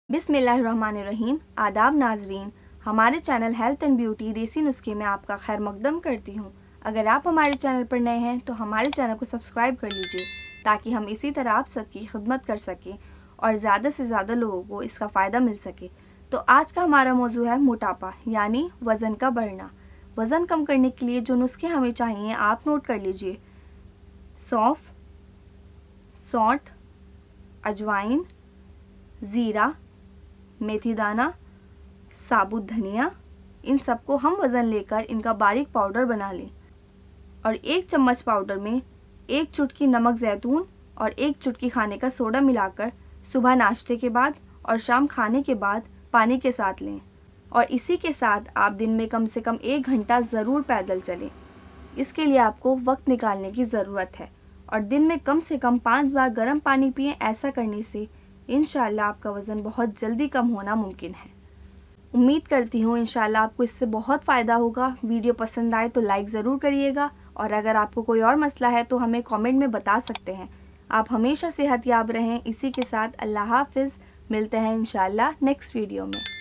बिस्मिल्लाहिर्रहमानिर्रहीम। आदाब नाजरीन, हमारे चैनल हेल्थ एंड ब्यूटी देसी नुस्खे में आपका खैर मकदम करती हूँ। अगर आप हमारे चैनल पर नए हैं तो हमारे चैनल को सब्सक्राइब कर लीजिए ताकि हम इसी तरह आप सबकी खिदमत कर सकें और ज़्यादा से ज़्यादा लोगों को इसका फ़ायदा मिल सके। तो आज का हमारा मौजू है मोटापा यानी वज़न का बढ़ना। वज़न कम करने के लिए जो नुस्खे हमें चाहिए आप नोट कर लीजिए। सौंफ, सौंठ, अजवाइन, ज़ीरा, मेथी दाना, साबुत धनिया, इन सबको हम वज़न लेकर इनका बारीक पाउडर बना लें और 1 चम्मच पाउडर में 1 चुटकी नमक ज़ैतून और 1 चुटकी खाने का सोडा मिलाकर सुबह नाश्ते के बाद और शाम खाने के बाद पानी के साथ लें। और इसी के साथ आप दिन में कम से कम 1 घंटा ज़रूर पैदल चलें। इसके लिए आपको वक्त निकालने की ज़रूरत है और दिन में कम से कम 5 बार गर्म पानी पिएं। ऐसा करने से इंशाअल्लाह आपका वज़न बहुत जल्दी कम होना मुमकिन है। उम्मीद करती हूँ इंशाअल्लाह आपको इससे बहुत फ़ायदा होगा। वीडियो पसंद आए तो लाइक ज़रूर करिएगा और अगर आपको कोई और मसला है तो हमें कमेंट में बता सकते हैं। आप हमेशा सेहतयाब रहें। इसी के साथ अल्लाह हाफ़िज़। मिलते हैं इंशाअल्लाह नेक्स्ट वीडियो में।